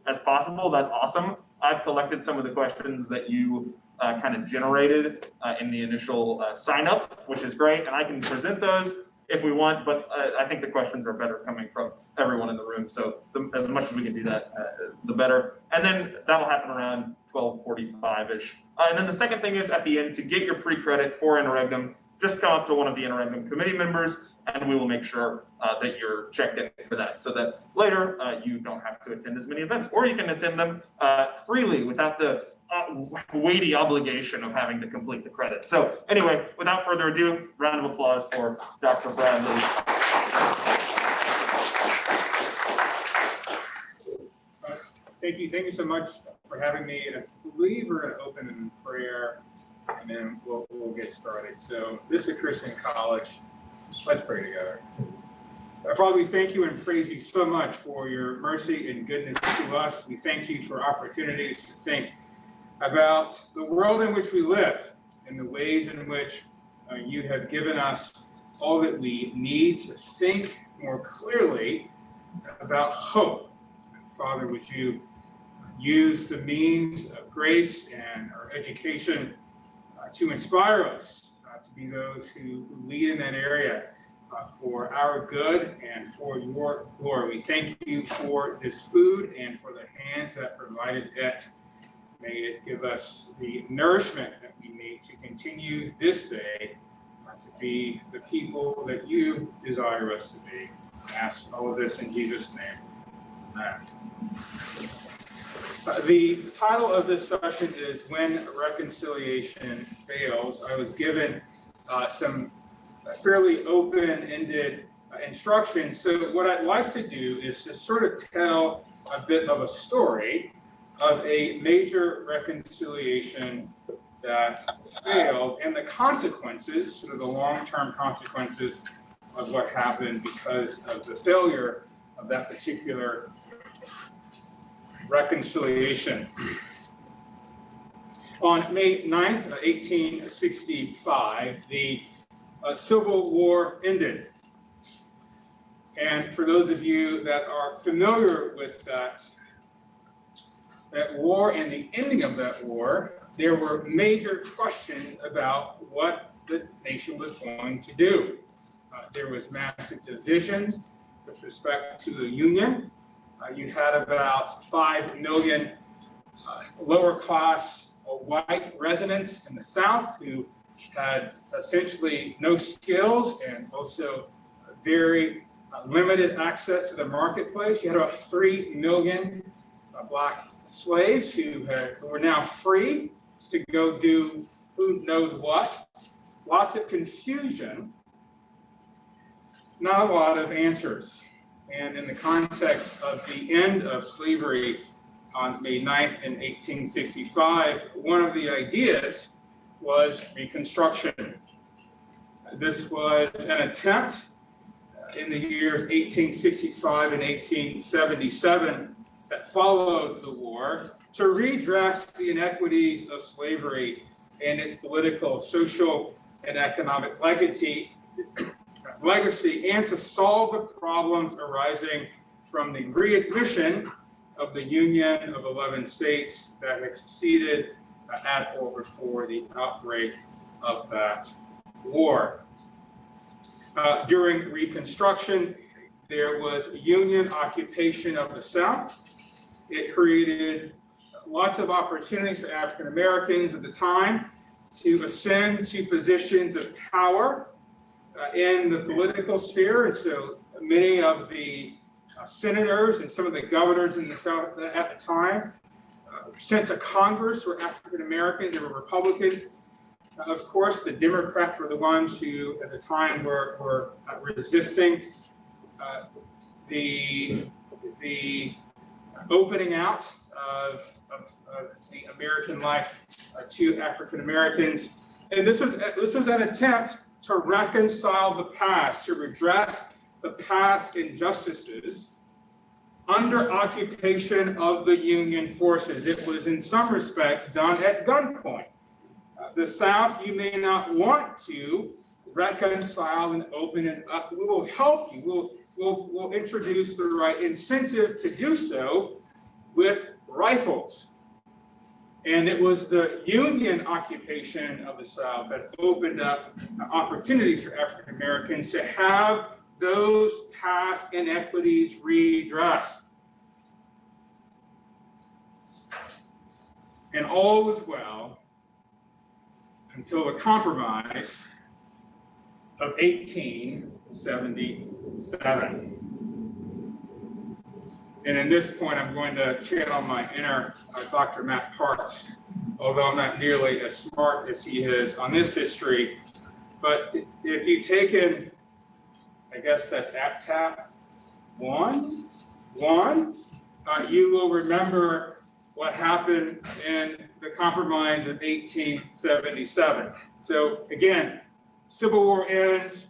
as possible, that's awesome. I've collected some of the questions that you kind of generated in the initial sign up, which is great, and I can present those if we want, but I think the questions are better coming from everyone in the room. So as much as we can do that, the better. And then that'll happen around 12:45-ish. And then the second thing is at the end, to get your pre-credit for Interregnum, just come up to one of the Interregnum committee members and we will make sure that you're checked in for that, so that later you don't have to attend as many events, or you can attend them freely without the weighty obligation of having to complete the credit. So anyway, without further ado, round of applause for Dr. Bradley. Thank you so much for having me. I believe we're going to open in prayer, and then we'll get started. So this is Christian College. Let's pray together. Father, we thank you and praise you so much for your mercy and goodness to us. We thank you for opportunities to think about the world in which we live and the ways in which you have given us all that we need to think more clearly about hope. Father, would you use the means of grace and our education to inspire us to be those who lead in that area for our good and for your glory. We thank you for this food and for the hands that provided it. May it give us the nourishment that we need to continue this day to be the people that you desire us to be. I ask all of this in Jesus' name. Amen. The title of this session is When Reconciliation Fails. I was given some fairly open-ended instructions. So what I'd like to do is to sort of tell a bit of a story of a major reconciliation that failed and the consequences, sort of the long-term consequences of what happened because of the failure of that particular reconciliation. On May 9th, 1865, the Civil War ended. And for those of you that are familiar with that war and the ending of that war, there were major questions about what the nation was going to do. There was massive division with respect to the Union. You had about 5 million lower class white residents in the South who had essentially no skills and also very limited access to the marketplace. You had about 3 million black slaves who were now free to go do who knows what. Lots of confusion, not a lot of answers. And in the context of the end of slavery on May 9th in 1865, one of the ideas was Reconstruction. This was an attempt in the years 1865 and 1877 that followed the war to redress the inequities of slavery and its political, social, and economic legacy, and to solve the problems arising from the readmission of the Union of 11 states that had succeeded at or before the outbreak of that war. During Reconstruction, there was Union occupation of the South. It created lots of opportunities for African Americans at the time to ascend to positions of power in the political sphere. And so many of the senators and some of the governors in the South at the time sent to Congress were African Americans, they were Republicans. Of course, the Democrats were the ones who at the time were resisting the opening out of the American life to African Americans. And this was an attempt to reconcile the past, to redress the past injustices under occupation of the Union forces. It was in some respects done at gunpoint. The South, you may not want to reconcile and open it up. We will help you. We'll introduce the right incentive to do so, with rifles. And it was the Union occupation of the South that opened up opportunities for African Americans to have those past inequities redressed. And all was well until the Compromise of 1877. And at this point, I'm going to channel my inner Dr. Matt Parks, although I'm not nearly as smart as he is on this history. But if you've taken, I guess that's APTAP 1, you will remember what happened in the Compromise of 1877. So again, Civil War ends,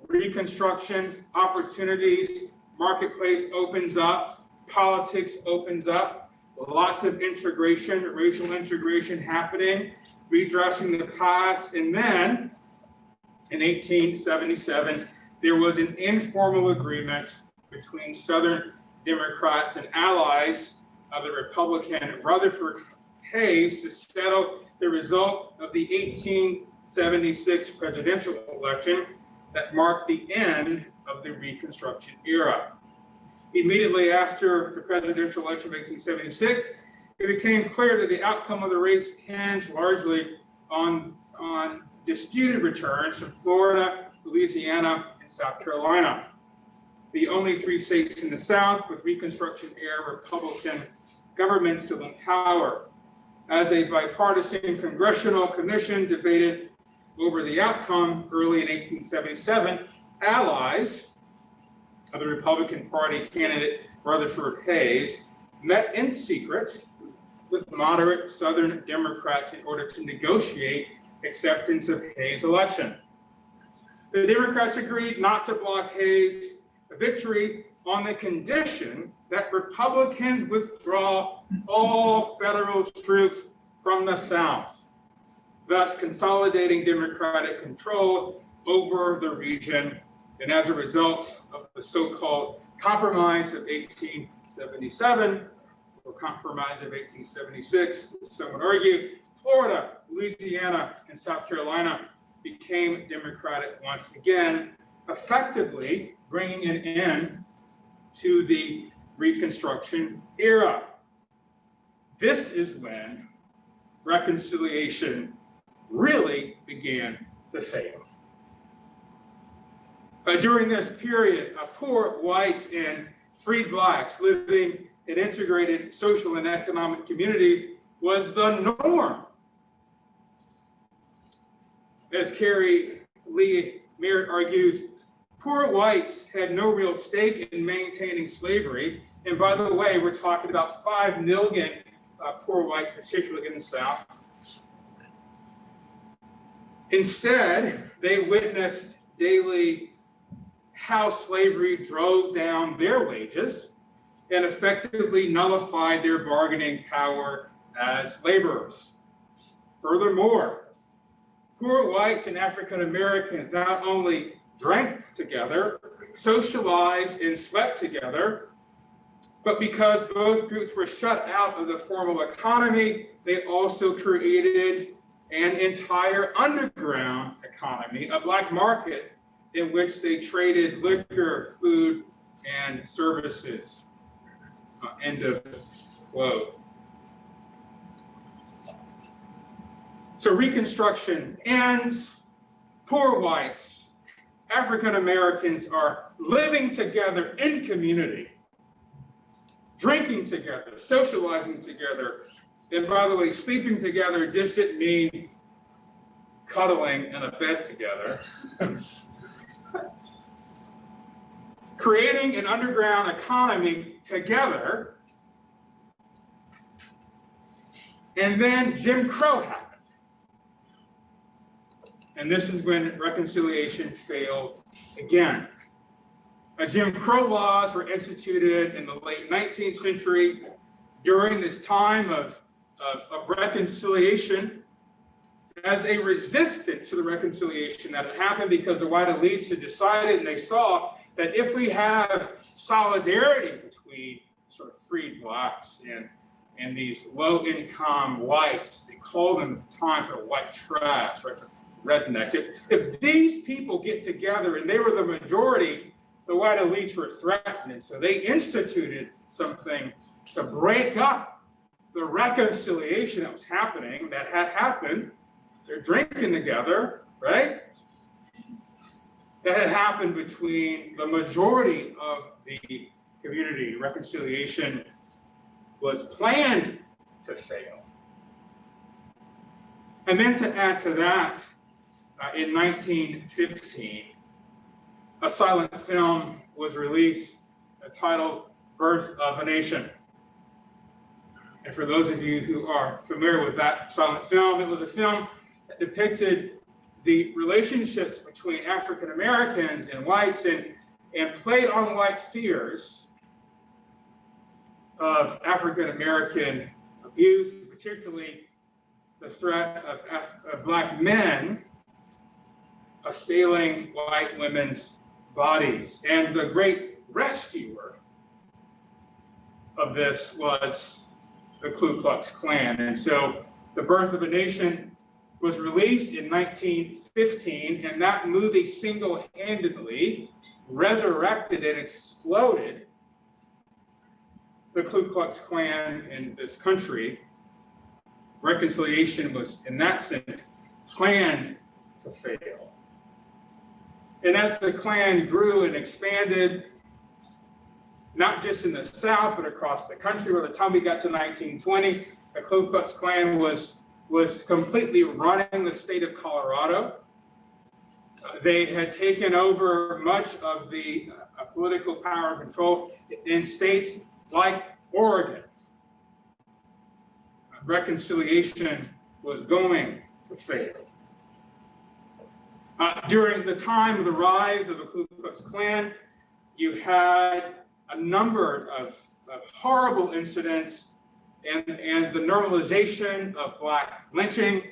Reconstruction, opportunities, marketplace opens up, politics opens up, lots of integration, racial integration happening, redressing the past, and then in 1877, there was an informal agreement between Southern Democrats and allies of the Republican Rutherford Hayes to settle the result of the 1876 presidential election that marked the end of the Reconstruction era. Immediately after the presidential election of 1876, it became clear that the outcome of the race hinged largely on disputed returns from Florida, Louisiana, and South Carolina, the only 3 states in the South with Reconstruction-era Republican governments still in power. As a bipartisan congressional commission debated over the outcome early in 1877, allies of the Republican Party candidate Rutherford Hayes met in secret with moderate Southern Democrats in order to negotiate acceptance of Hayes' election. The Democrats agreed not to block Hayes' victory on the condition that Republicans withdraw all federal troops from the South, thus consolidating Democratic control over the region. And as a result of the so-called Compromise of 1877, or Compromise of 1876, some would argue, Florida, Louisiana, and South Carolina became Democratic once again, effectively bringing an end to the Reconstruction era. This is when reconciliation really began to fail. During this period, poor whites and freed blacks living in integrated social and economic communities was the norm. As Carrie Lee Merritt argues, poor whites had no real stake in maintaining slavery. And by the way, we're talking about 5 million poor whites, particularly in the South. Instead, they witnessed daily how slavery drove down their wages and effectively nullified their bargaining power as laborers. Furthermore, poor whites and African Americans not only drank together, socialized, and slept together, but because both groups were shut out of the formal economy, they also created an entire underground economy, a black market in which they traded liquor, food, and services. End of quote. So Reconstruction ends, poor whites, African Americans are living together in community, drinking together, socializing together, and by the way, sleeping together just didn't mean cuddling in a bed together. Creating an underground economy together, and then Jim Crow happened. And this is when reconciliation failed again. Jim Crow laws were instituted in the late 19th century during this time of reconciliation as a resistance to the reconciliation that had happened because the white elites had decided and they saw that if we have solidarity between sort of freed blacks and these low-income whites. They called them at the time sort of white trash, right? Rednecks. If these people get together and they were the majority, the white elites were threatened. And so they instituted something to break up the reconciliation that was happening, that had happened. They're drinking together, right? That had happened between the majority of the community. Reconciliation was planned to fail. And then to add to that, in 1915, a silent film was released titled Birth of a Nation. And for those of you who are familiar with that silent film, it was a film that depicted the relationships between African Americans and whites and played on white fears of African American abuse, particularly the threat of black men assailing white women's bodies. And the great rescuer of this was the Ku Klux Klan. And so The Birth of a Nation was released in 1915, and that movie single-handedly resurrected and exploded the Ku Klux Klan in this country. Reconciliation was, in that sense, planned to fail. And as the Klan grew and expanded, not just in the South, but across the country, by the time we got to 1920, the Ku Klux Klan was completely running the state of Colorado. They had taken over much of the political power and control in states like Oregon. Reconciliation was going to fail. During the time of the rise of the Ku Klux Klan, you had a number of horrible incidents and the normalization of black lynching.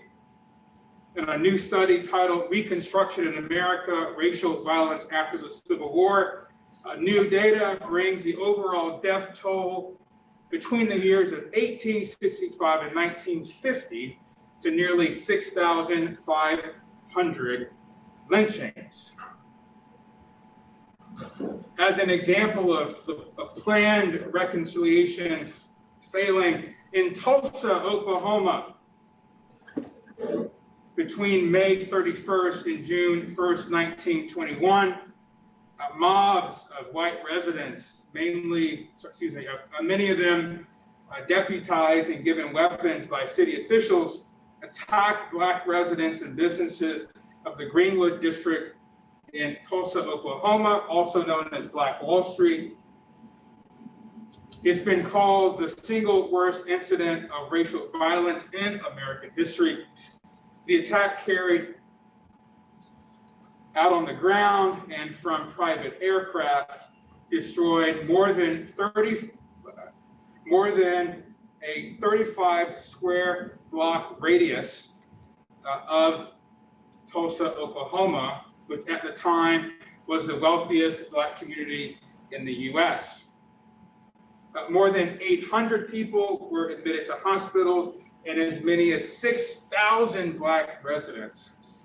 In a new study titled Reconstruction in America, Racial Violence After the Civil War, new data brings the overall death toll between the years of 1865 and 1950 to nearly 6,500 lynchings. As an example of planned reconciliation failing, in Tulsa, Oklahoma, between May 31st and June 1st, 1921, mobs of white residents, many of them deputized and given weapons by city officials, attacked black residents and businesses of the Greenwood district in Tulsa, Oklahoma, also known as Black Wall Street. It's been called the single worst incident of racial violence in American history. The attack carried out on the ground and from private aircraft destroyed more than a 35 square block radius of Tulsa, Oklahoma, which at the time was the wealthiest black community in the US. More than 800 people were admitted to hospitals, and as many as 6,000 black residents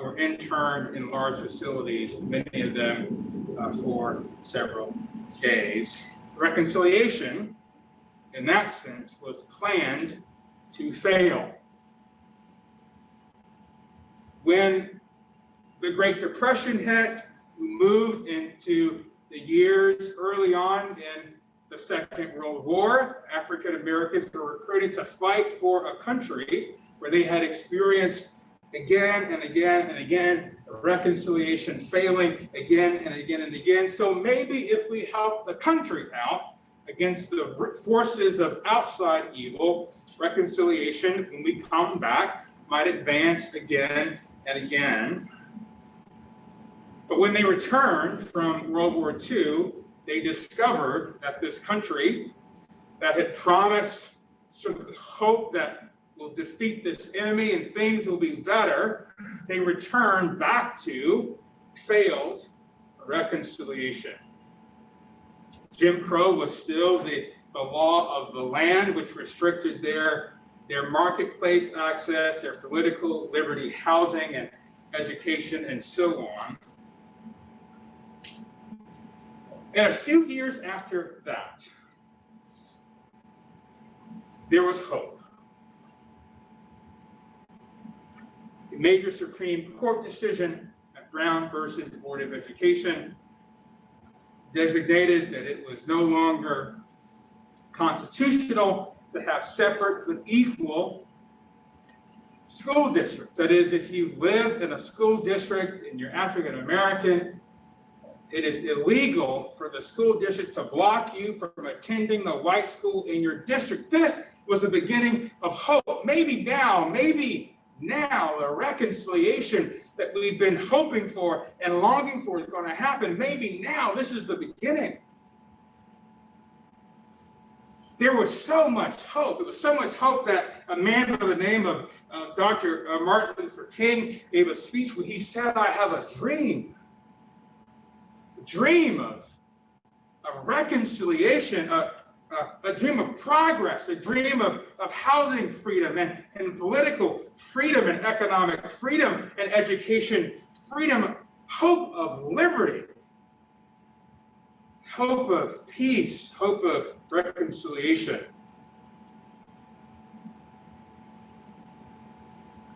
were interned in large facilities, many of them for several days. Reconciliation, in that sense, was planned to fail. When the Great Depression hit, we moved into the years early on in the Second World War. African Americans were recruited to fight for a country where they had experienced again and again and again reconciliation failing again and again and again. So maybe if we help the country out against the forces of outside evil, reconciliation, when we come back, might advance again and again. But when they returned from World War II, they discovered that this country that had promised sort of hope that will defeat this enemy and things will be better, they returned back to failed reconciliation. Jim Crow was still the law of the land, which restricted their marketplace access, their political liberty, housing and education, and so on. And a few years after that, there was hope. The major Supreme Court decision at Brown versus Board of Education designated that it was no longer constitutional to have separate but equal school districts. That is, if you live in a school district and you're African American, it is illegal for the school district to block you from attending the white school in your district. This was the beginning of hope. Maybe now, the reconciliation that we've been hoping for and longing for is going to happen. Maybe now this is the beginning. There was so much hope. It was so much hope that a man by the name of Dr. Martin Luther King gave a speech where he said, I have a dream of reconciliation, a dream of progress, a dream of housing freedom and political freedom and economic freedom and education freedom, hope of liberty, hope of peace, hope of reconciliation.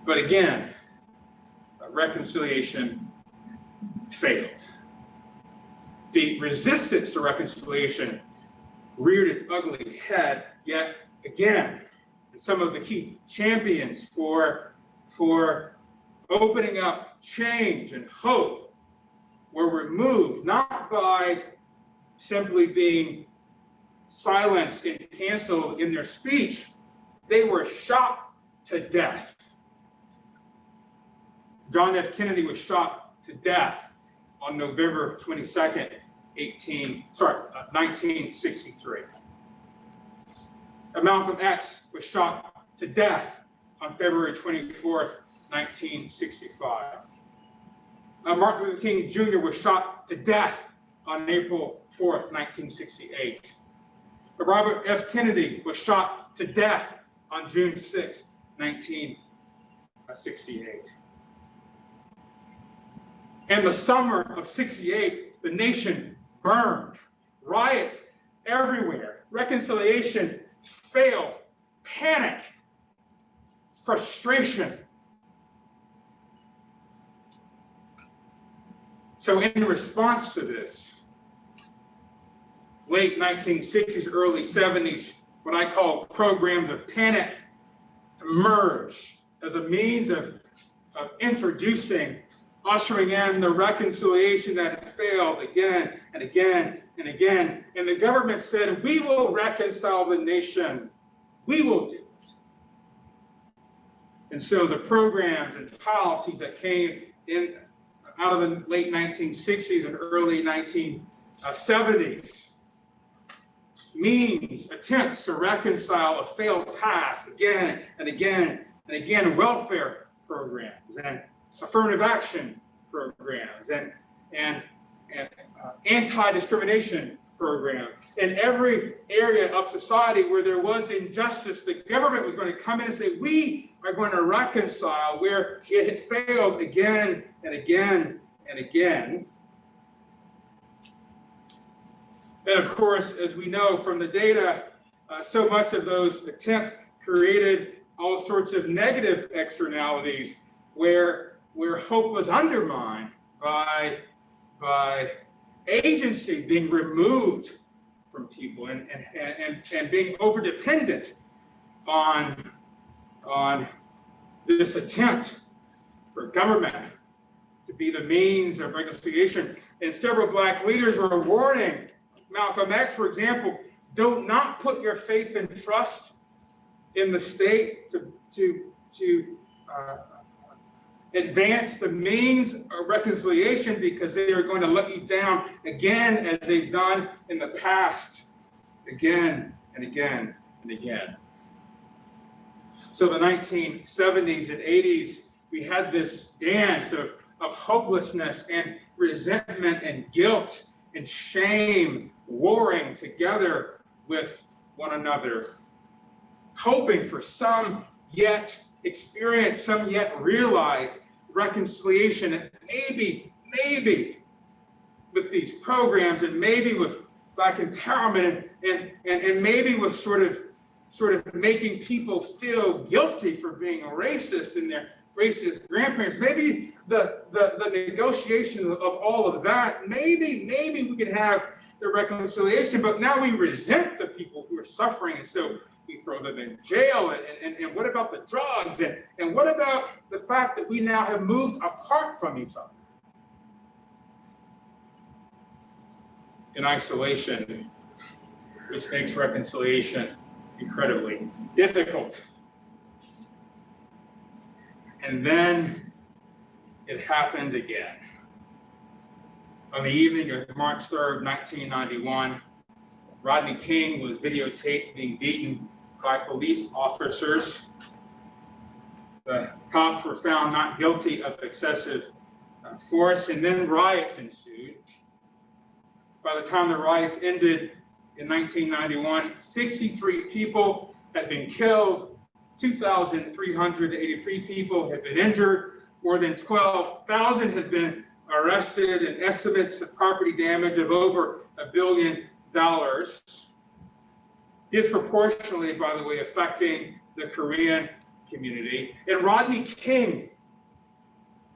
But again, reconciliation failed. The resistance to reconciliation reared its ugly head yet again. And some of the key champions for opening up change and hope were removed, not by simply being silenced and canceled in their speech. They were shot to death. John F. Kennedy was shot to death on November 22nd, 1963. Malcolm X was shot to death on February 24th, 1965. Martin Luther King Jr. was shot to death on April 4th, 1968. Robert F. Kennedy was shot to death on June 6th, 1968. In the summer of '68, the nation burned. Riots everywhere. Reconciliation failed. Panic. Frustration. So in response to this, late 1960s, early 70s, what I call programs of panic emerged as a means of introducing, ushering in the reconciliation that had failed again and again and again. And the government said, we will reconcile the nation. We will do it. And so the programs and policies that came in out of the late 1960s and early 1970s means attempts to reconcile a failed past again and again and again, welfare programs and affirmative action programs and anti-discrimination programs. In every area of society where there was injustice, the government was going to come in and say, we are going to reconcile where it had failed again and again and again. And of course, as we know from the data, so much of those attempts created all sorts of negative externalities where hope was undermined by agency being removed from people and being overdependent on this attempt for government to be the means of reconciliation. And several Black leaders were warning Malcolm X, for example, do not put your faith and trust in the state to advance the means of reconciliation, because they are going to let you down again, as they've done in the past, again and again and again. So the 1970s and 80s, we had this dance of hopelessness and resentment and guilt and shame warring together with one another, hoping for some yet experience, some yet realized reconciliation, and maybe with these programs, and maybe with Black empowerment, and maybe with sort of making people feel guilty for being racist and their racist grandparents. Maybe the negotiation of all of that, maybe we could have the reconciliation, but now we resent the people who are suffering, and so we throw them in jail. And what about the drugs? And what about the fact that we now have moved apart from each other in isolation, which makes reconciliation incredibly difficult. And then it happened again. On the evening of March 3rd, 1991, Rodney King was videotaped being beaten by police officers. The cops were found not guilty of excessive force, and then riots ensued. By the time the riots ended in 1991, 63 people had been killed, 2,383 people had been injured, more than 12,000 had been arrested, and estimates of property damage of over $1 billion, disproportionately, by the way, affecting the Korean community. And Rodney King,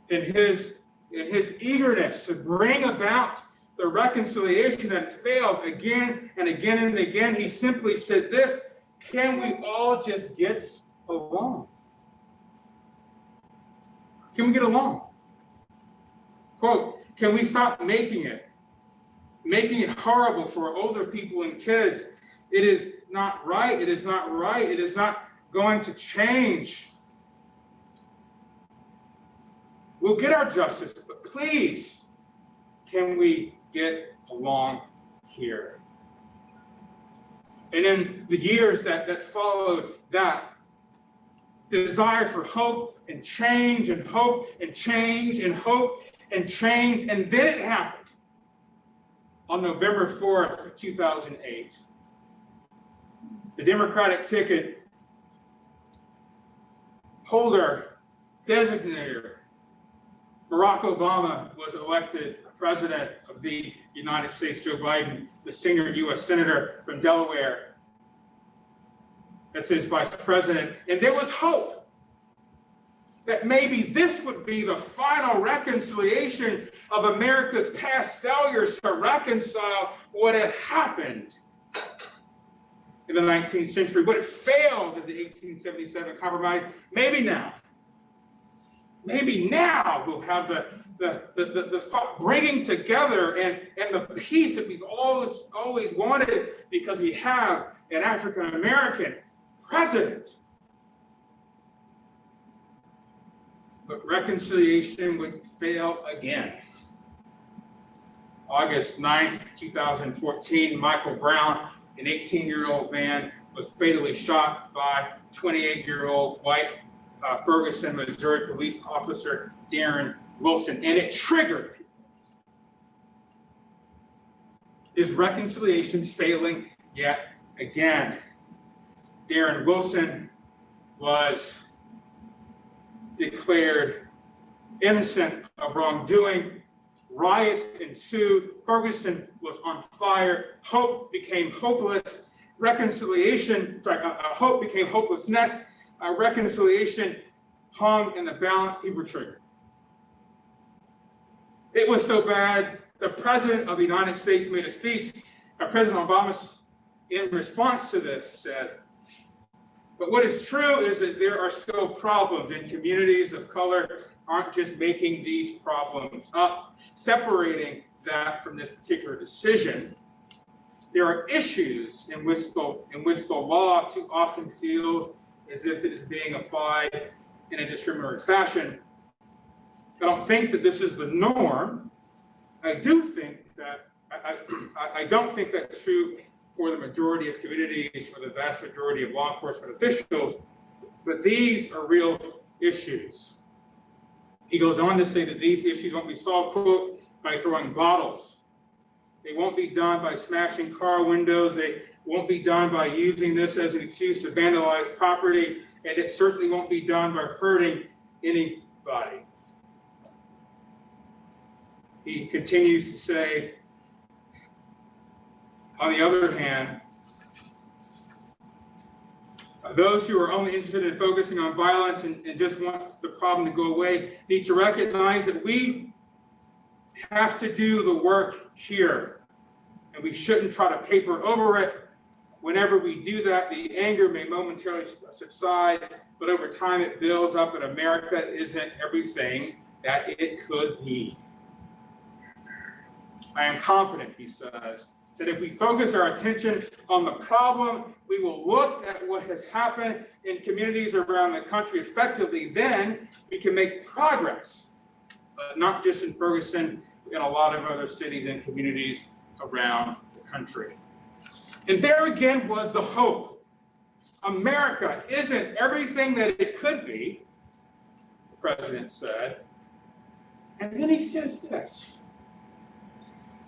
in his eagerness to bring about the reconciliation that failed again and again and again, he simply said this: can we all just get along? Can we get along? Quote, can we stop making it horrible for older people and kids? It is not right. It is not right. It is not going to change. We'll get our justice, but please, can we get along here? And in the years that followed that, desire for hope and change and hope and change and hope and change, and then it happened. On November 4th, 2008, the Democratic ticket holder, designator, Barack Obama, was elected president of the United States. Joe Biden, the senior U.S. senator from Delaware, as his vice president. And there was hope that maybe this would be the final reconciliation of America's past failures to reconcile what had happened in the 19th century, what had failed in the 1877 compromise. Maybe now we'll have the bringing together and the peace that we've always wanted, because we have an African American president. But reconciliation would fail again. August 9th, 2014, Michael Brown, an 18-year-old man, was fatally shot by 28-year-old white Ferguson, Missouri police officer Darren Wilson, and it triggered people. Is reconciliation failing yet again? Darren Wilson was declared innocent of wrongdoing. Riots ensued. Ferguson was on fire. Hope became hopeless. Hope became hopelessness. Reconciliation hung in the balance. People were triggered. It was so bad, the President of the United States made a speech. President Obama, in response to this, said, but what is true is that there are still problems, and communities of color aren't just making these problems up. Separating that from this particular decision, there are issues in which the law too often feels as if it is being applied in a discriminatory fashion. I don't think that this is the norm. I do think that I don't think that's true for the majority of communities, for the vast majority of law enforcement officials, but these are real issues. He goes on to say that these issues won't be solved, quote, by throwing bottles They won't be done by smashing car windows. They won't be done by using this as an excuse to vandalize property. And it certainly won't be done by hurting anybody. He continues to say, on the other hand, those who are only interested in focusing on violence and just want the problem to go away need to recognize that we have to do the work here. And we shouldn't try to paper over it. Whenever we do that, the anger may momentarily subside, but over time it builds up, and America isn't everything that it could be. I am confident, he says, that if we focus our attention on the problem, we will look at what has happened in communities around the country effectively, then we can make progress, not just in Ferguson, in a lot of other cities and communities around the country. And there again was the hope. America isn't everything that it could be, the president said. And then he says this: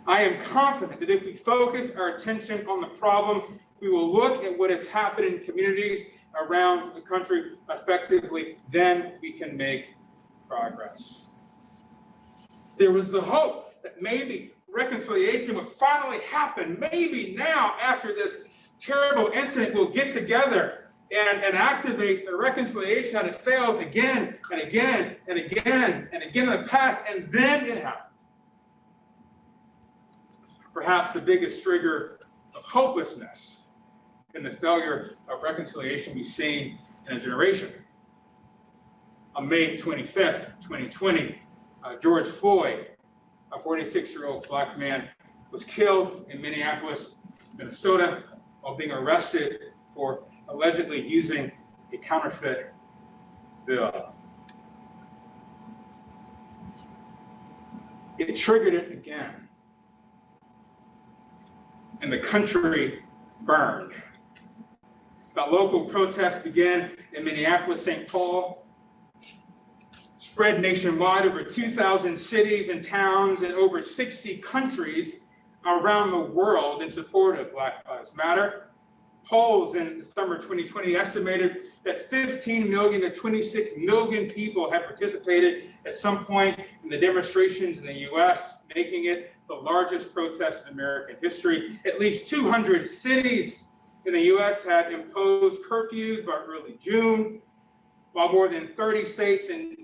I am confident that if we focus our attention on the problem, we will look at what has happened in communities around the country effectively, then we can make progress. There was the hope that maybe reconciliation would finally happen. Maybe now, after this terrible incident, we'll get together and activate the reconciliation that had failed again and again and again and again in the past, and then it happened. Perhaps the biggest trigger of hopelessness in the failure of reconciliation we've seen in a generation. On May 25th, 2020, George Floyd, a 46-year-old black man, was killed in Minneapolis, Minnesota, while being arrested for allegedly using a counterfeit bill. It triggered it again. And the country burned. The local protests began in Minneapolis, St. Paul, spread nationwide over 2,000 cities and towns and over 60 countries around the world in support of Black Lives Matter. Polls in the summer 2020 estimated that 15 million to 26 million people have participated at some point in the demonstrations in the US, making it the largest protest in American history. At least 200 cities in the US had imposed curfews by early June, while more than 30 states in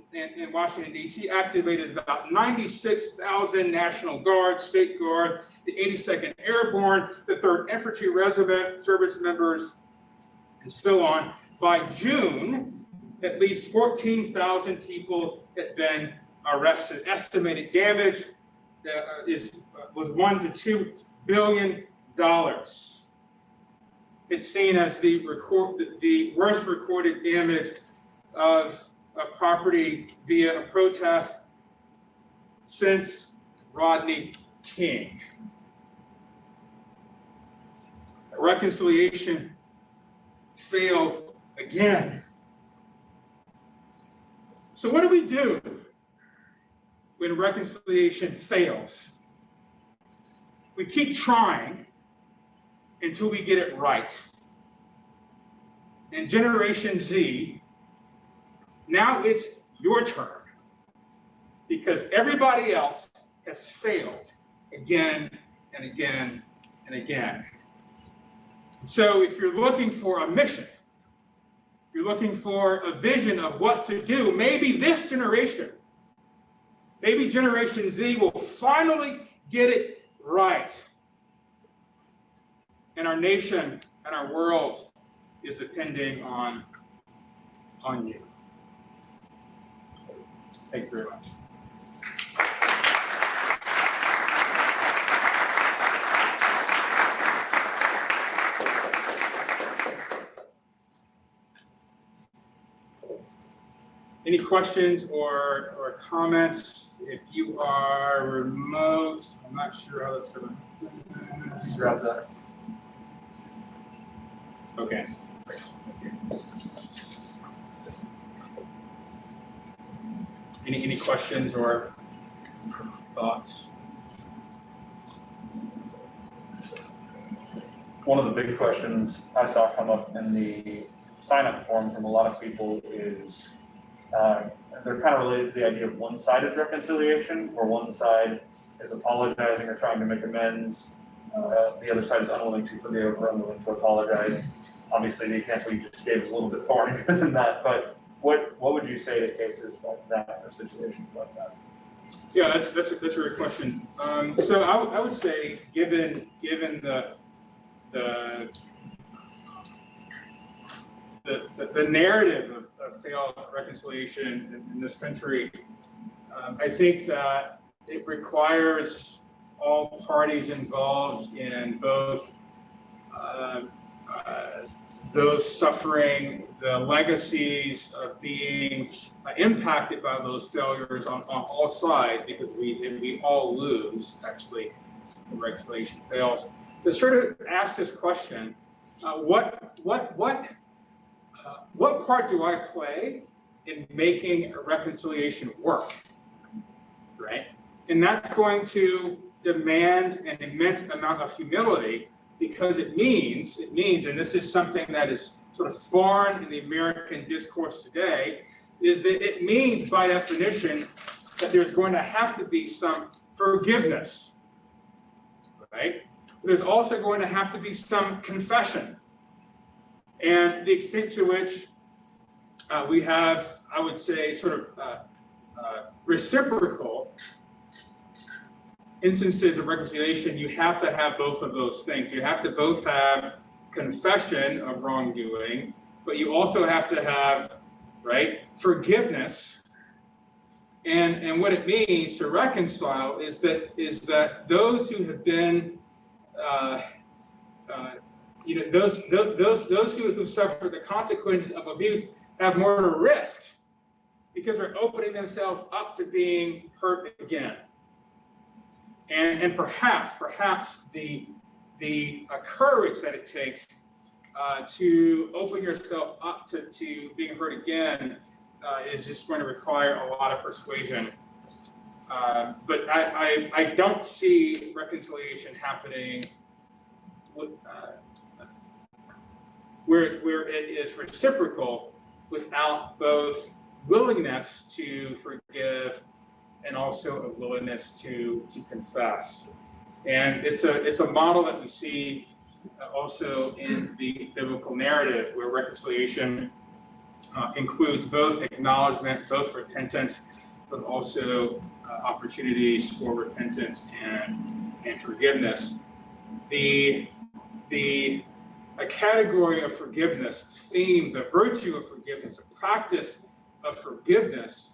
Washington, D.C. activated about 96,000 National Guard, State Guard, the 82nd Airborne, the 3rd Infantry Regiment, service members, and so on. By June, at least 14,000 people had been arrested. Estimated damage was $1 to $2 billion. It's seen as the worst recorded damage of a property via a protest since Rodney King. Reconciliation failed again. So what do we do when reconciliation fails? We keep trying until we get it right. In Generation Z, now it's your turn, because everybody else has failed again and again and again. So if you're looking for a mission, if you're looking for a vision of what to do, maybe this generation, maybe Generation Z will finally get it right. And our nation and our world is depending on you. Thank you very much. Any questions or comments? If you are remote, I'm not sure how that's going to grab that. Okay. Any questions or thoughts? one of the big questions I saw come up in the sign-up form from a lot of people is they're kind of related to the idea of one-sided reconciliation, where one side is apologizing or trying to make amends, the other side is unwilling to forgive or unwilling to apologize. Obviously, the example you just gave is a little bit thornier than that, but what would you say to cases like that or situations like that? Yeah, that's a great question. So I would say, given the narrative of failed reconciliation in this country, I think that it requires all parties involved in both those suffering the legacies of being impacted by those failures on all sides, because we all lose actually when reconciliation fails. To sort of ask this question, what part do I play in making a reconciliation work, right? And that's going to demand an immense amount of humility, because it means, and this is something that is sort of foreign in the American discourse today, is that it means by definition that there's going to have to be some forgiveness, right? There's also going to have to be some confession. And the extent to which we have, I would say, sort of reciprocal instances of reconciliation, you have to have both of those things. You have to both have confession of wrongdoing, but you also have to have, right, forgiveness. And what it means to reconcile is that those who have been, those who suffer the consequences of abuse have more risk, because they're opening themselves up to being hurt again. And perhaps the courage that it takes to open yourself up to being hurt again is just going to require a lot of persuasion. But I don't see reconciliation happening with, where it is reciprocal without both willingness to forgive and also a willingness to confess. And it's a model that we see also in the biblical narrative, where reconciliation includes both acknowledgement, both repentance, but also opportunities for repentance and forgiveness. A category of forgiveness, the theme, the virtue of forgiveness, the practice of forgiveness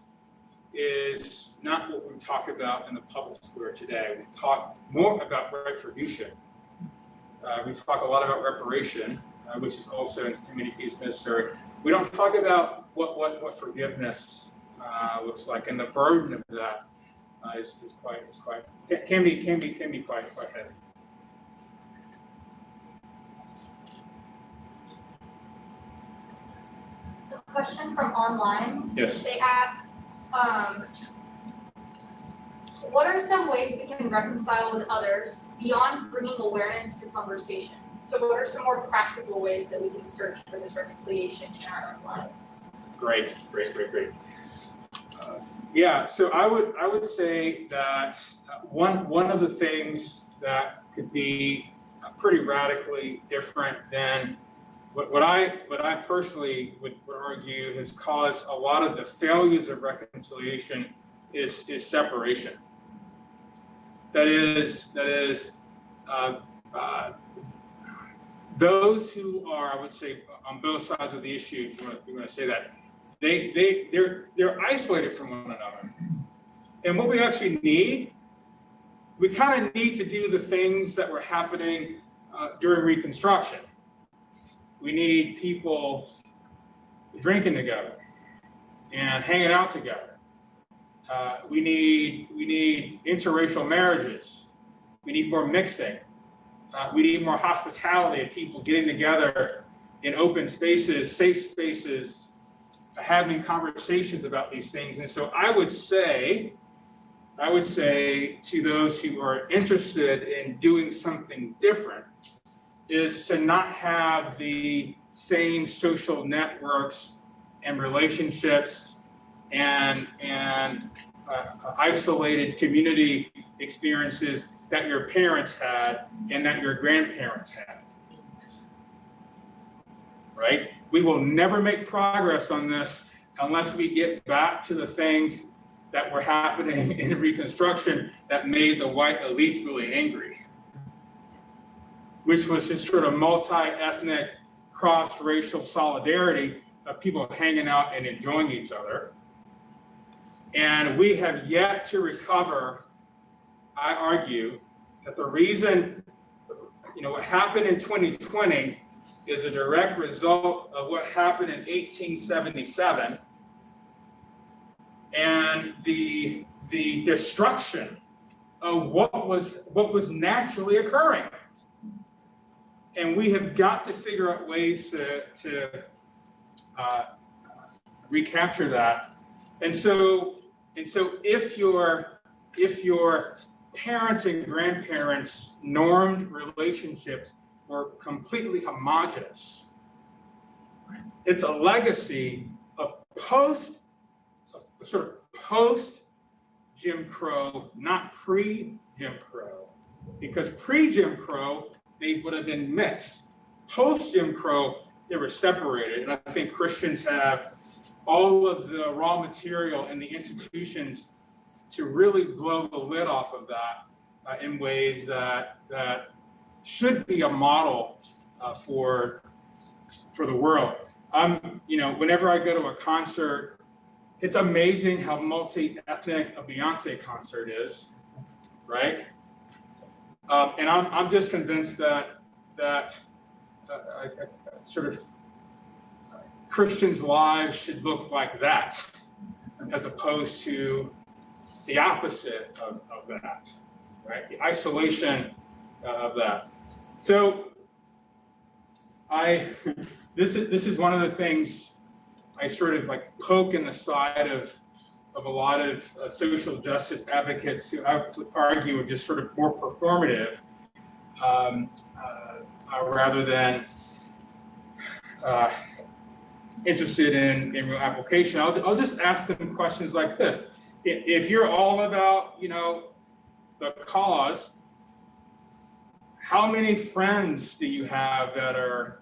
is not what we talk about in the public square today. We talk more about retribution. We talk a lot about reparation, which is also in many cases necessary. We don't talk about what forgiveness looks like, and the burden of that can be quite heavy. A question from online. Yes. They ask, what are some ways we can reconcile with others beyond bringing awareness to conversation? So what are some more practical ways that we can search for this reconciliation in our own lives? Great. Yeah, so I would say that one of the things that could be pretty radically different than what I personally would argue has caused a lot of the failures of reconciliation is separation. That is those who are, I would say, on both sides of the issue, if you want to say that, they're isolated from one another. And what we actually need, we kind of need to do the things that were happening during Reconstruction. We need people drinking together and hanging out together. We need interracial marriages. We need more mixing. We need more hospitality of people getting together in open spaces, safe spaces, having conversations about these things. And so I would say to those who are interested in doing something different, is to not have the same social networks and relationships and isolated community experiences that your parents had and that your grandparents had, right? We will never make progress on this unless we get back to the things that were happening in Reconstruction that made the white elites really angry, which was this sort of multi-ethnic, cross-racial solidarity of people hanging out and enjoying each other. And we have yet to recover, I argue, that the reason, what happened in 2020 is a direct result of what happened in 1877 and the destruction of what was naturally occurring. And we have got to figure out ways to recapture that. And so if your parents and grandparents' normed relationships were completely homogenous, it's a legacy of post-Jim Crow, not pre-Jim Crow, because pre-Jim Crow, they would have been mixed. Post-Jim Crow, they were separated. And I think Christians have all of the raw material and the institutions to really blow the lid off of that in ways that should be a model for the world. Whenever I go to a concert, it's amazing how multi-ethnic a Beyonce concert is, right? And I'm just convinced that sort of Christians' lives should look like that, as opposed to the opposite of that, right? The isolation of that. So this is one of the things I sort of like poke in the side of a lot of social justice advocates who I would argue are just sort of more performative rather than interested in real application. I'll just ask them questions like this. If you're all about, the cause, how many friends do you have that are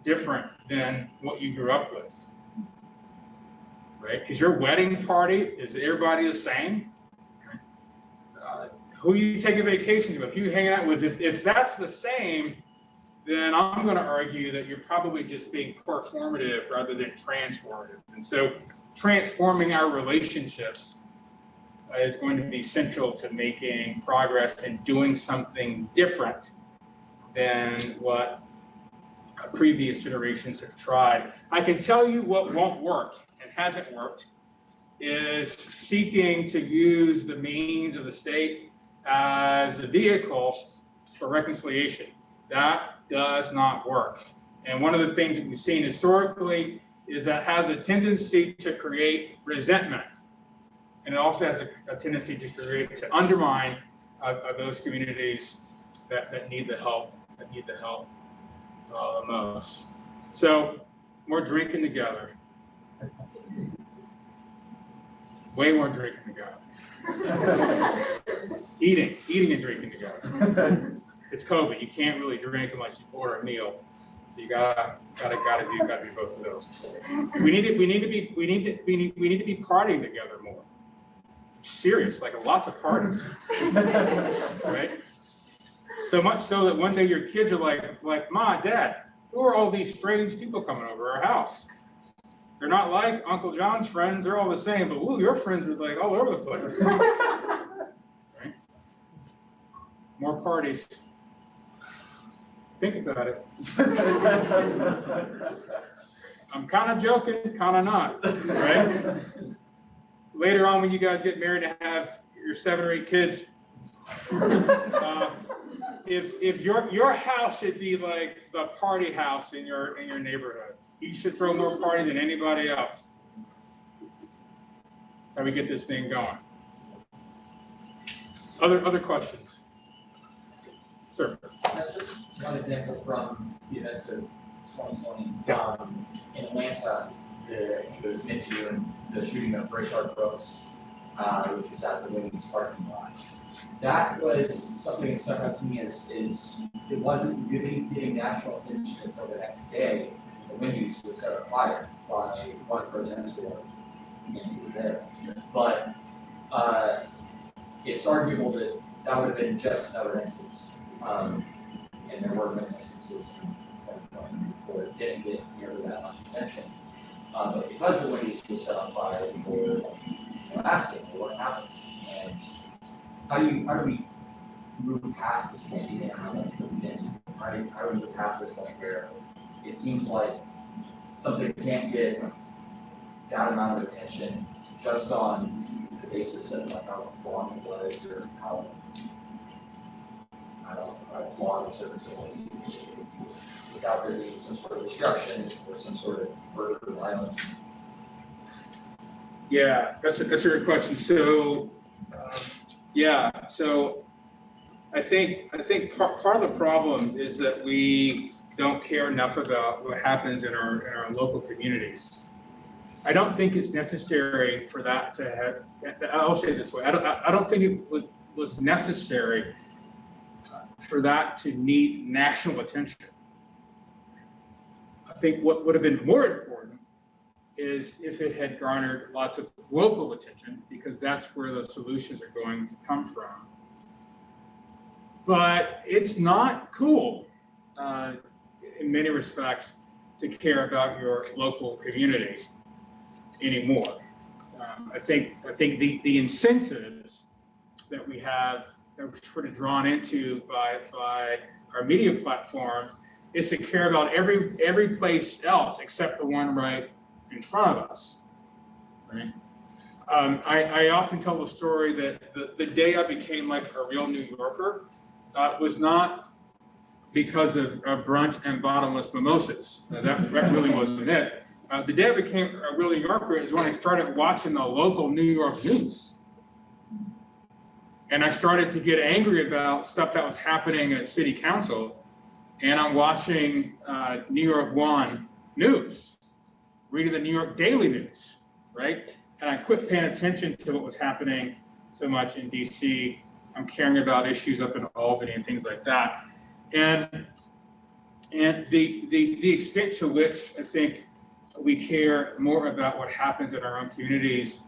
different than what you grew up with? Right? Is your wedding party, is everybody the same? Who you take a vacation with, who you hang out with, if that's the same, then I'm going to argue that you're probably just being performative rather than transformative. And so transforming our relationships is going to be central to making progress and doing something different than what previous generations have tried. I can tell you what won't work and hasn't worked is seeking to use the means of the state as a vehicle for reconciliation. That does not work. And one of the things that we've seen historically is that has a tendency to create resentment. And it also has a tendency to undermine those communities that need the help, the most. So more drinking together. Way more drinking together. Eating and drinking together. It's COVID. You can't really drink unless you order a meal. So you gotta do both of those. We need to be partying together more. Serious, like lots of parties, right? So much so that one day your kids are like, "Ma, Dad, who are all these strange people coming over our house? They're not like Uncle John's friends. They're all the same, but ooh, your friends are like all over the place." Right? More parties. Think about it. I'm kind of joking, kind of not, right? Later on, when you guys get married and have your 7 or 8 kids, if your house should be like the party house in your neighborhood, you should throw more parties than anybody else. That's how we get this thing going. Other questions, sir? one example from the events of 2020. Yeah. In Atlanta, I think it was mid-June, the shooting of Rayshard Brooks, which was at the Wendy's parking lot. That was something that stuck out to me as it wasn't really getting national attention until the next day. The Wendy's was set on fire by one protester, and he was there. But it's arguable that that would have been just another instance. And there were many instances in 2020 before it didn't get nearly that much attention. But because the Wendy's was set on fire, people were asking, well, what happened? And how do we move past this point? How do we move past this point where it seems like something can't get that amount of attention just on the basis of like how long it was or how long the circumstances, without there being some sort of destruction or some sort of murder or violence? Yeah, that's a great question. So, so I think part of the problem is that we don't care enough about what happens in our local communities. I don't think it's necessary for that to have. I'll say it this way: I don't think it was necessary for that to need national attention. I think what would have been more important is if it had garnered lots of local attention, because that's where the solutions are going to come from. But it's not cool in many respects to care about your local community anymore. I think the incentives that we have, that we're sort of drawn into by our media platforms, is to care about every place else except the one right in front of us, right? I often tell the story that the day I became like a real New Yorker was not because of brunch and bottomless mimosas. That really wasn't it. The day I became a real New Yorker is when I started watching the local New York news. And I started to get angry about stuff that was happening at city council. And I'm watching New York One news, reading the New York Daily News, right? And I quit paying attention to what was happening so much in DC. I'm caring about issues up in Albany and things like that. And the extent to which I think we care more about what happens in our own communities,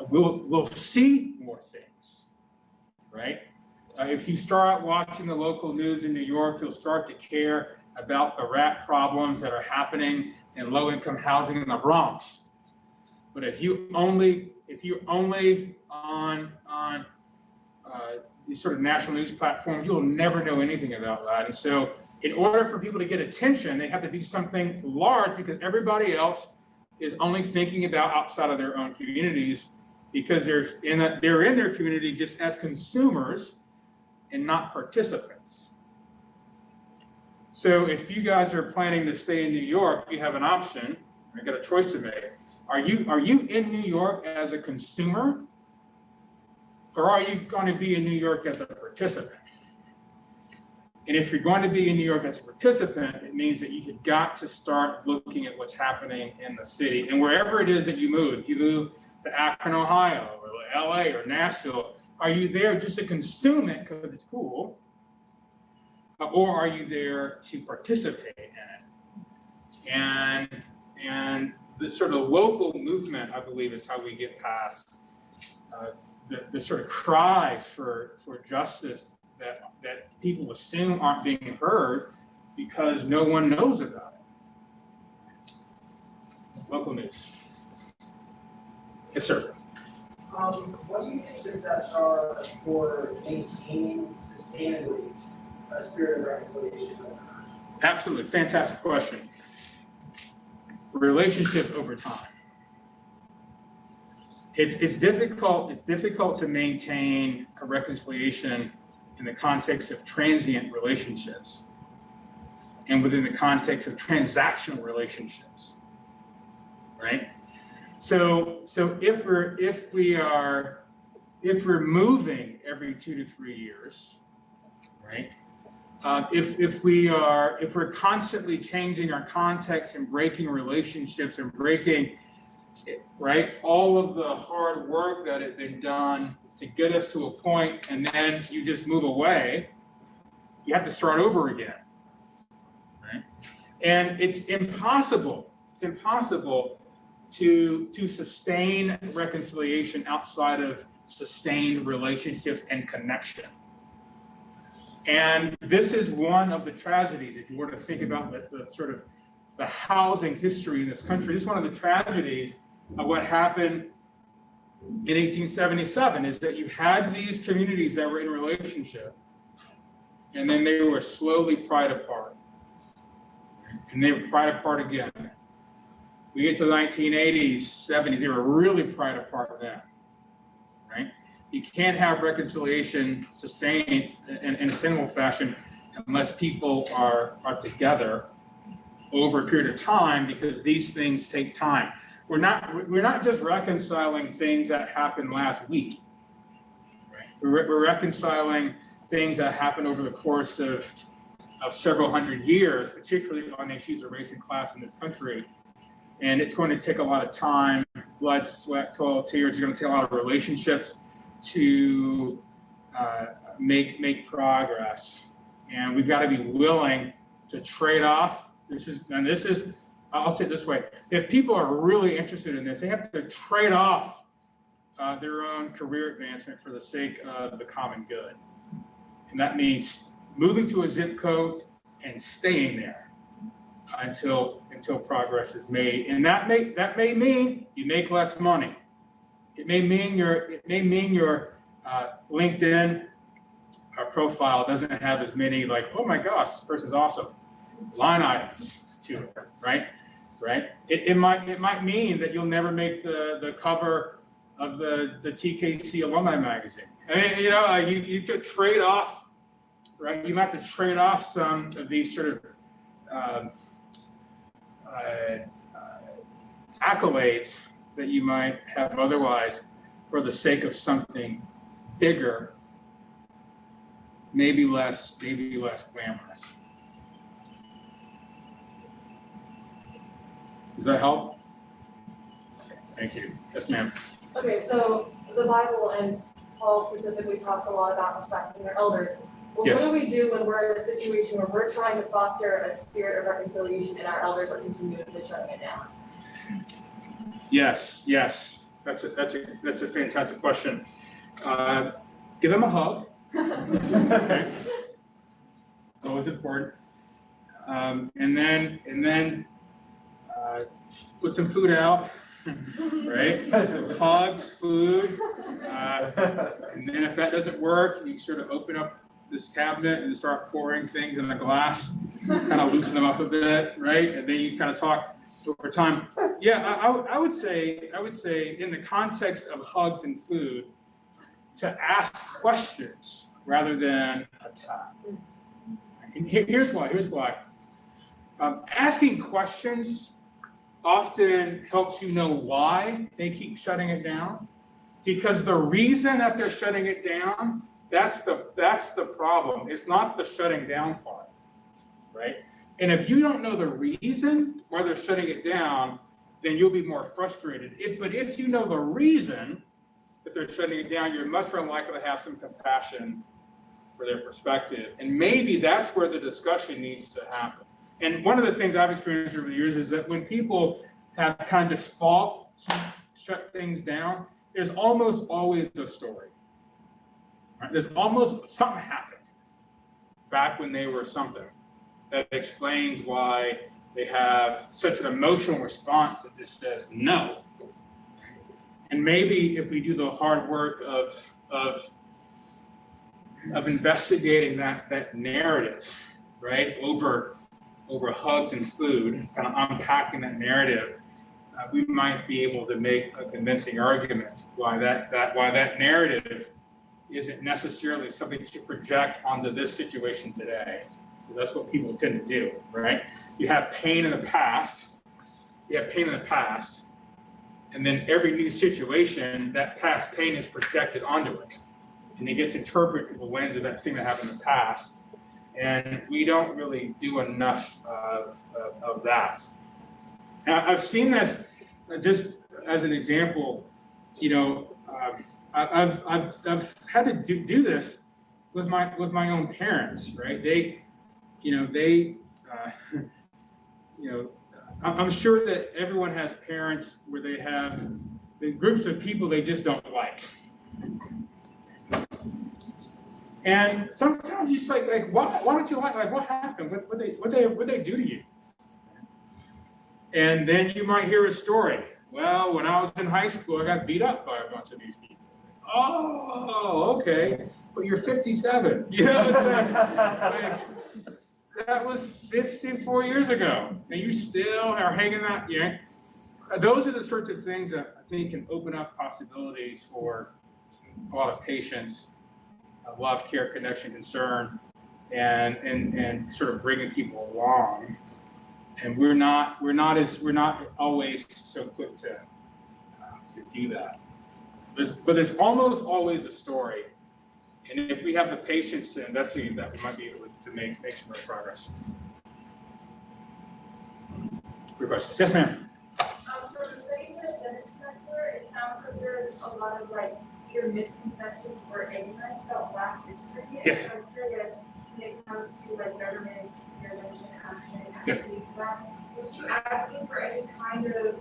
we'll see more things, right? If you start watching the local news in New York, you'll start to care about the rat problems that are happening in low-income housing in the Bronx. But if you're only on these sort of national news platforms, you'll never know anything about that. And so in order for people to get attention, they have to do something large, because everybody else is only thinking about outside of their own communities, because they're in their community just as consumers and not participants. So if you guys are planning to stay in New York, you have an option. You've got a choice to make. Are you in New York as a consumer, or are you going to be in New York as a participant? And if you're going to be in New York as a participant, it means that you've got to start looking at what's happening in the city. And wherever it is that you move to Akron, Ohio, or LA, or Nashville, are you there just to consume it because it's cool? Or are you there to participate in it? And the sort of local movement, I believe, is how we get past the sort of cries for justice that people assume aren't being heard because no one knows about it. Local news. Yes, sir. What do you think the steps are for maintaining sustainably a spirit of reconciliation? Absolutely, fantastic question. Relationships over time. It's difficult to maintain a reconciliation in the context of transient relationships and within the context of transactional relationships, right? So if we're moving every 2 to 3 years, right? If we're constantly changing our context and breaking relationships and breaking, right, all of the hard work that had been done to get us to a point, and then you just move away, you have to start over again, right? And it's impossible to sustain reconciliation outside of sustained relationships and connection. And this is one of the tragedies, if you were to think about the sort of the housing history in this country. This is one of the tragedies of what happened in 1877, is that you had these communities that were in relationship, and then they were slowly pried apart. And they were pried apart again. We get to the 1980s, 70s, they were really pried apart then, right? You can't have reconciliation sustained in a sustainable fashion unless people are together over a period of time, because these things take time. We're not just reconciling things that happened last week, right? We're reconciling things that happened over the course of several hundred years, particularly on issues of race and class in this country. And it's going to take a lot of time, blood, sweat, toil, tears. It's going to take a lot of relationships to make progress. And we've got to be willing to trade off. I'll say it this way: if people are really interested in this, they have to trade off their own career advancement for the sake of the common good. And that means moving to a zip code and staying there until progress is made. And that may mean you make less money. It may mean your LinkedIn profile doesn't have as many, like, oh my gosh, this person's awesome, line items to it, right? It might mean that you'll never make the cover of the TKC alumni magazine. I mean, you could trade off, right? You might have to trade off some of these sort of accolades that you might have otherwise for the sake of something bigger, maybe less glamorous. Does that help? Okay, thank you. Yes, ma'am. Okay, so the Bible and Paul specifically talks a lot about respecting their elders. Well, Yes. What do we do when we're in a situation where we're trying to foster a spirit of reconciliation and our elders are continuously shutting it down? Yes. That's a fantastic question. Give them a hug. Okay. Always important. And then put some food out, right? Hugs, food. And then if that doesn't work, you sort of open up this cabinet and start pouring things in a glass, kind of loosen them up a bit, right? And then you kind of talk over time. Yeah, I would say in the context of hugs and food, to ask questions rather than attack. And here's why. Asking questions often helps you know why they keep shutting it down, because the reason that they're shutting it down, that's the problem. It's not the shutting down part, right? And if you don't know the reason why they're shutting it down, then you'll be more frustrated. But if you know the reason that they're shutting it down, you're much more likely to have some compassion for their perspective. And maybe that's where the discussion needs to happen. And one of the things I've experienced over the years is that when people have kind of fought to shut things down, there's almost always a story. Right? There's almost something happened back when they were something that explains why they have such an emotional response that just says no. And maybe if we do the hard work of investigating that narrative, right, over hugs and food, kind of unpacking that narrative, we might be able to make a convincing argument why that narrative isn't necessarily something to project onto this situation today. That's what people tend to do, right? You have pain in the past, and then every new situation, that past pain is projected onto it. And it gets interpreted through the lens of that thing that happened in the past. And we don't really do enough of that. I've seen this just as an example, I've had to do this with my own parents, right? I'm sure that everyone has parents where they have the groups of people they just don't like. And sometimes it's like why don't you like what happened? What they do to you? And then you might hear a story. Well, when I was in high school, I got beat up by a bunch of these people. Oh, okay. But you're 57. That was 54 years ago, and you still are hanging out. Yeah, those are the sorts of things that I think can open up possibilities for a lot of patients, a lot of care, connection, concern, and sort of bringing people along. And we're not always so quick to do that. But there's almost always a story, and if we have the patience to investigate that, we might be able to make some real progress. Good questions. Yes, ma'am. For the studies that I did this semester, it sounds like there's a lot of either misconceptions or ignorance about Black history. Yes. And I'm curious when it comes to government intervention, action, and activity for that. Would you advocate for any kind of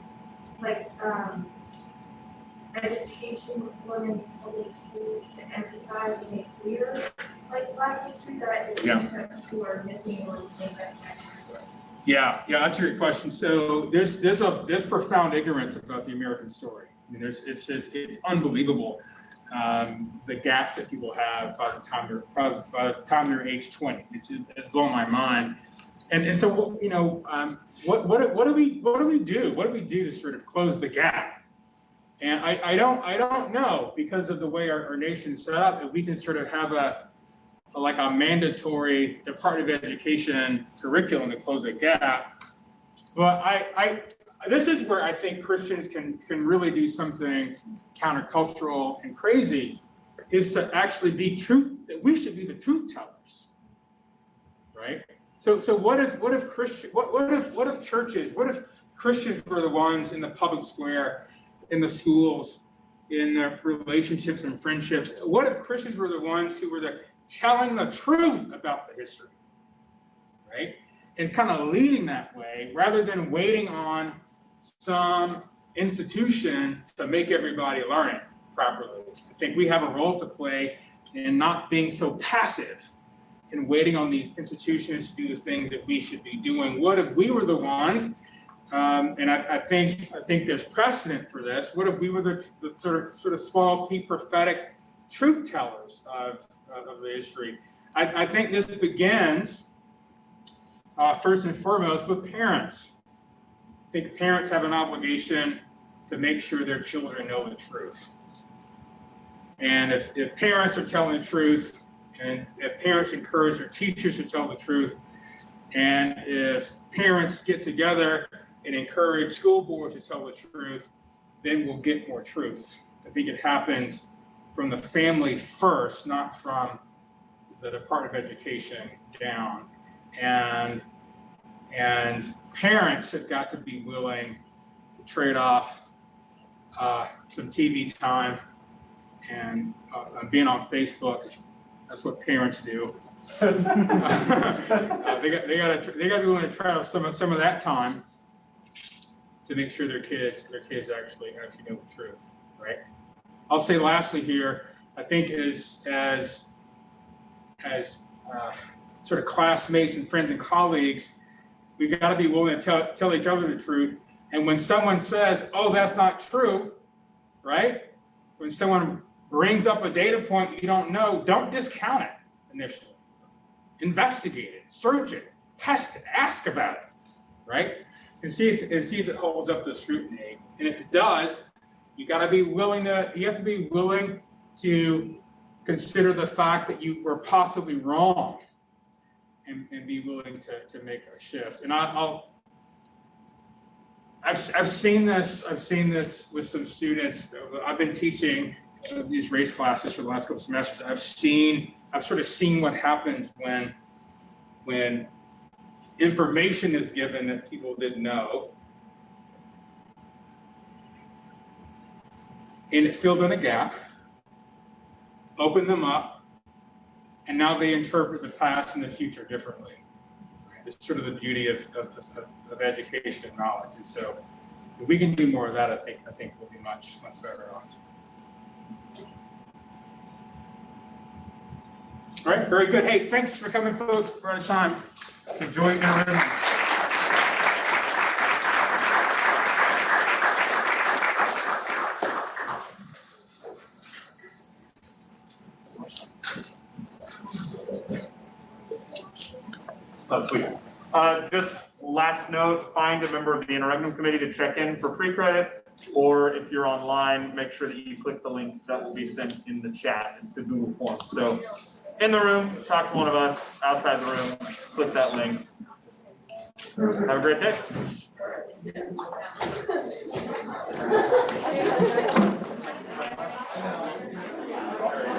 education reform in public schools to emphasize and make clear Black history that is things that people are missing or to make that connection? Yeah, that's a great question. So there's profound ignorance about the American story. I mean, it's unbelievable the gaps that people have by the time they're age 20. It's blown my mind. And so what do we do? What do we do to sort of close the gap? And I don't know, because of the way our nation's set up, if we can sort of have a mandatory Department of Education curriculum to close the gap. But this is where I think Christians can really do something countercultural and crazy, is to actually be that we should be the truth tellers, right? So what if churches, what if Christians were the ones in the public square, in the schools, in their relationships and friendships? What if Christians were the ones who were telling the truth about the history, right? And kind of leading that way, rather than waiting on some institution to make everybody learn it properly. I think we have a role to play in not being so passive and waiting on these institutions to do the things that we should be doing. What if we were the ones, and I think there's precedent for this, what if we were the sort of small p prophetic truth tellers of the history? I think this begins first and foremost with parents. I think parents have an obligation to make sure their children know the truth. And if parents are telling the truth, and if parents encourage their teachers to tell the truth, and if parents get together and encourage school boards to tell the truth, then we'll get more truth. I think it happens from the family first, not from the Department of Education down. And parents have got to be willing to trade off some TV time and being on Facebook. That's what parents do. They got to be willing to trade off some of that time to make sure their kids actually know the truth, right? I'll say lastly here, I think as sort of classmates and friends and colleagues, we've got to be willing to tell each other the truth. And when someone says, "Oh, that's not true," right? When someone brings up a data point you don't know, don't discount it initially. Investigate it, search it, test it, ask about it, right? And see if it holds up to scrutiny. And if it does, you have to be willing to consider the fact that you were possibly wrong, and be willing to make a shift. And I've seen this with some students. I've been teaching these race classes for the last couple of semesters. I've sort of seen what happens when when information is given that people didn't know, and it filled in a gap, opened them up, and now they interpret the past and the future differently. It's sort of the beauty of education and knowledge. And so if we can do more of that, I think we'll be much better off. All right, very good. Hey, thanks for coming, folks. We're out of time. Enjoy Interregnum. Oh, sweet. Just last note, find a member of the Interregnum Committee to check in for pre-credit, or if you're online, make sure that you click the link that will be sent in the chat. It's the Google form. So in the room, talk to one of us. Outside the room, click that link. Have a great day.